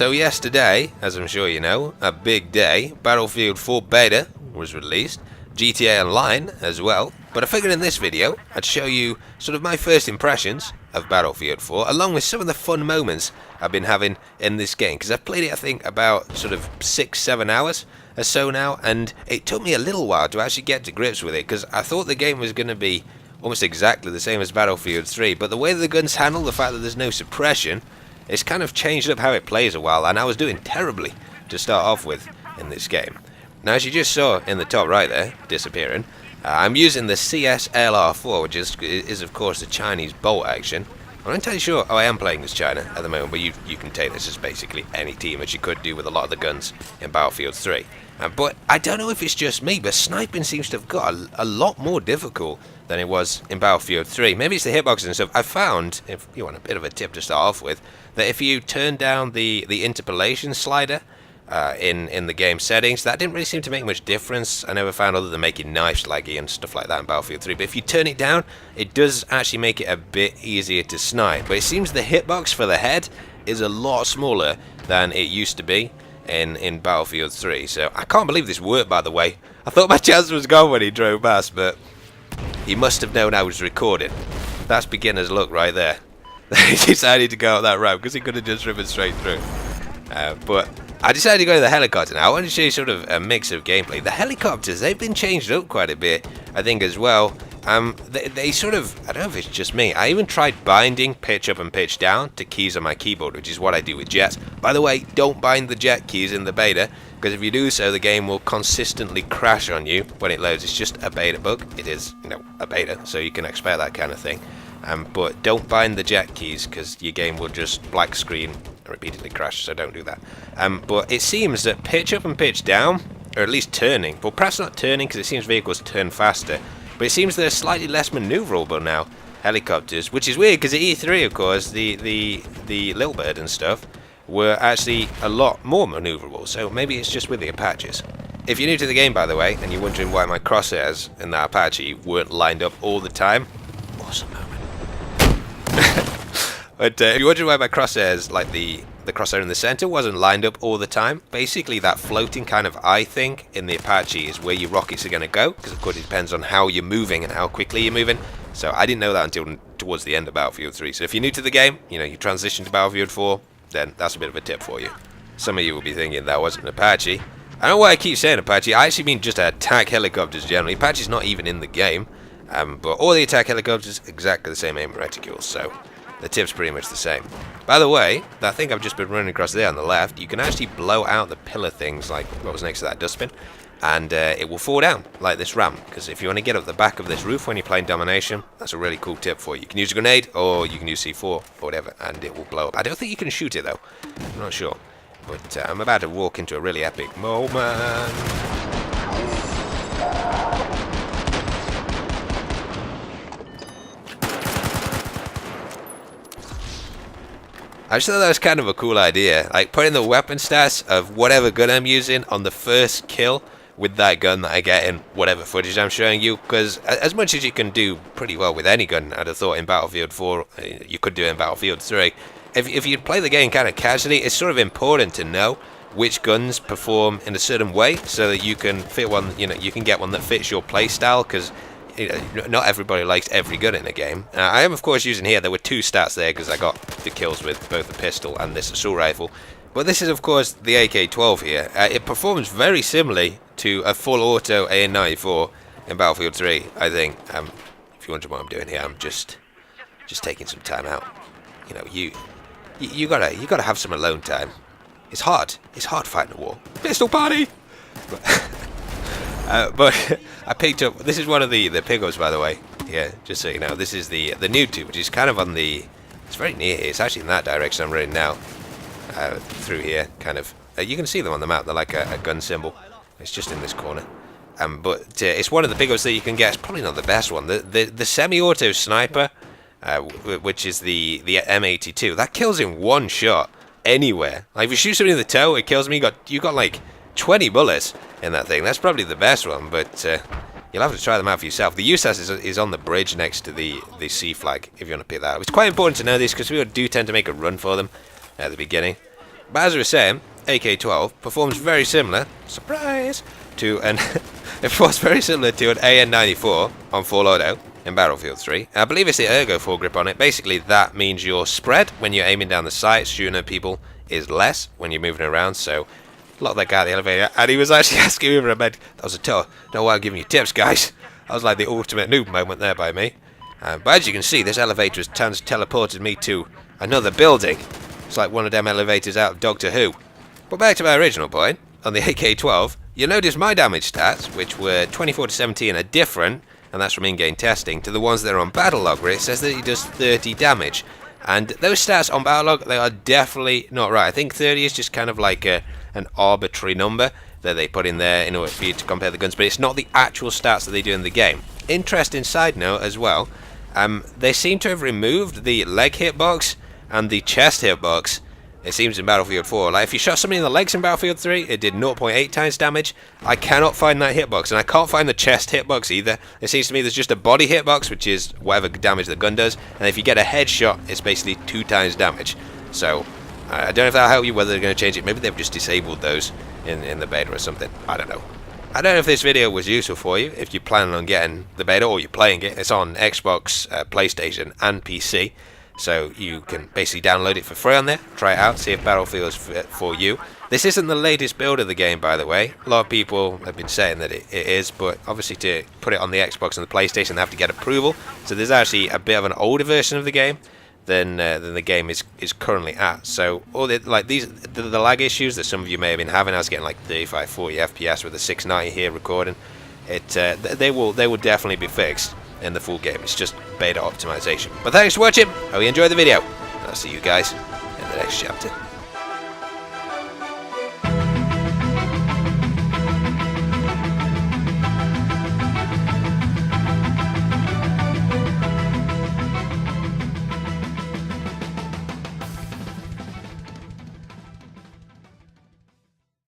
So yesterday, as I'm sure you know, a big day, Battlefield 4 Beta was released, GTA Online as well, but I figured in this video I'd show you sort of my first impressions of Battlefield 4, along with some of the fun moments I've been having in this game, because I've played it I think about sort of 6-7 hours or so now, and it took me a little while to actually get to grips with it, because I thought the game was going to be almost exactly the same as Battlefield 3, but the way the guns handle, the fact that there's no suppression, it's kind of changed up how it plays a while, and I was doing terribly to start off with in this game. Now, as you just saw in the top right there, disappearing, I'm using the CS-LR4, which is of course the Chinese bolt action. I'm not entirely sure. Oh, I am playing as China at the moment, but you can take this as basically any team, as you could do with a lot of the guns in Battlefield 3. But I don't know if it's just me, but sniping seems to have got a lot more difficult than it was in Battlefield 3. Maybe it's the hitboxes and stuff. I found, if you want a bit of a tip to start off with, that if you turn down the interpolation slider in the game settings, that didn't really seem to make much difference. I never found, other than making knives laggy and stuff like that in Battlefield 3. But if you turn it down, it does actually make it a bit easier to snipe. But it seems the hitbox for the head is a lot smaller than it used to be in Battlefield 3. So I can't believe this worked, by the way. I thought my chance was gone when he drove past, but he must have known I was recording. That's beginner's luck right there. He decided to go out that route because he could have just driven straight through. But I decided to go to the helicopter now. I want to show you sort of a mix of gameplay. The helicopters, they've been changed up quite a bit, I think, as well. They sort of, I don't know if it's just me, I even tried binding pitch up and pitch down to keys on my keyboard, which is what I do with jets. By the way, don't bind the jet keys in the beta, because if you do so, the game will consistently crash on you when it loads. It's just a beta bug. It is, a beta, so you can expect that kind of thing. But don't bind the jet keys, because your game will just black screen and repeatedly crash, so don't do that. But it seems that pitch up and pitch down, or at least turning, well, perhaps not turning, because it seems vehicles turn faster, but it seems they're slightly less maneuverable now, helicopters, which is weird, because at E3, of course, the Little Bird and stuff were actually a lot more maneuverable, so maybe it's just with the Apaches. If you're new to the game, by the way, and you're wondering why my crosshairs in that Apache weren't lined up all the time, awesome moment. But if you're wondering why my crosshairs, like the crosshair in the center, wasn't lined up all the time, basically that floating kind of eye thing in the Apache is where your rockets are going to go, because of course it depends on how you're moving and how quickly you're moving. So I didn't know that until towards the end of Battlefield 3. So if you're new to the game, you transition to Battlefield 4, then that's a bit of a tip for you. Some of you will be thinking that wasn't an Apache. I don't know why I keep saying Apache. I actually mean just attack helicopters generally. Apache's not even in the game, but all the attack helicopters exactly the same aim reticules. So the tip's pretty much the same. By the way, that thing I've just been running across there on the left, you can actually blow out the pillar things, like what was next to that dustbin, and it will fall down, like this ramp, because if you want to get up the back of this roof when you're playing Domination, that's a really cool tip for you. You can use a grenade, or you can use C4, or whatever, and it will blow up. I don't think you can shoot it, though. I'm not sure. But I'm about to walk into a really epic moment. I just thought that was kind of a cool idea, like putting the weapon stats of whatever gun I'm using on the first kill with that gun that I get in whatever footage I'm showing you, because as much as you can do pretty well with any gun, I'd have thought in Battlefield 4, you could do it in Battlefield 3. If you play the game kind of casually, it's sort of important to know which guns perform in a certain way, so that you can fit one, you can get one that fits your playstyle, because not everybody likes every gun in a game. I am of course using here, there were two stats there because I got the kills with both the pistol and this assault rifle, but this is of course the AK-12 here. It performs very similarly to a full auto AN-94 in Battlefield 3, I think. If you wonder what I'm doing here, I'm just taking some time out. You gotta have some alone time. It's hard fighting a war. Pistol party! But I picked up, this is one of the pickups, by the way. Yeah, just so you know, this is the new tube, which is kind of on the, it's very near here. It's actually in that direction I'm running now. Through here, kind of. You can see them on the map. They're like a gun symbol. It's just in this corner. But it's one of the pickups that you can get. It's probably not the best one. The semi-auto sniper, which is the M82, that kills in one shot anywhere. Like if you shoot somebody in the toe, it kills me. You got like 20 bullets in that thing. That's probably the best one, but you'll have to try them out for yourself. The USAS is on the bridge next to the C flag, if you want to pick that up. It's quite important to know this because we do tend to make a run for them at the beginning. But as we were saying, AK-12 performs very similar, surprise, to an it performs very similar to an AN-94 on full auto in Battlefield 3. I believe it's the ergo foregrip on it. Basically, that means your spread when you're aiming down the sights, shooting at people, is less when you're moving around. So, a lot of that guy at the elevator, and he was actually asking me for a med. That was a tour. No way I'm giving you tips, guys. That was like the ultimate noob moment there by me. But as you can see, this elevator has teleported me to another building. It's like one of them elevators out of Doctor Who. But back to my original point, on the AK-12, you'll notice my damage stats, which were 24 to 17, are different, and that's from in-game testing, to the ones that are on Battlelog, where it says that he does 30 damage. And those stats on Battlelog, they are definitely not right. I think 30 is just kind of like an arbitrary number that they put in there in order for you to compare the guns, but it's not the actual stats that they do in the game. Interesting side note as well, they seem to have removed the leg hitbox and the chest hitbox. It seems in Battlefield 4. Like if you shot somebody in the legs in Battlefield 3, it did 0.8 times damage. I cannot find that hitbox, and I can't find the chest hitbox either. It seems to me there's just a body hitbox, which is whatever damage the gun does, and if you get a headshot, it's basically 2 times damage. So I don't know if that'll help you, whether they're going to change it. Maybe they've just disabled those in the beta or something. I don't know. I don't know if this video was useful for you, if you're planning on getting the beta or you're playing it. It's on Xbox, PlayStation and PC. So you can basically download it for free on there, try it out, see if Battlefield is for you. This isn't the latest build of the game, by the way. A lot of people have been saying that it is, but obviously to put it on the Xbox and the PlayStation, they have to get approval. So there's actually a bit of an older version of the game than the game is currently at. So all the lag issues that some of you may have been having, I was getting like 35, 40 FPS with the 690 here recording. They will definitely be fixed in the full game. It's just beta optimization. But thanks for watching. Hope you enjoyed the video. I'll see you guys in the next chapter.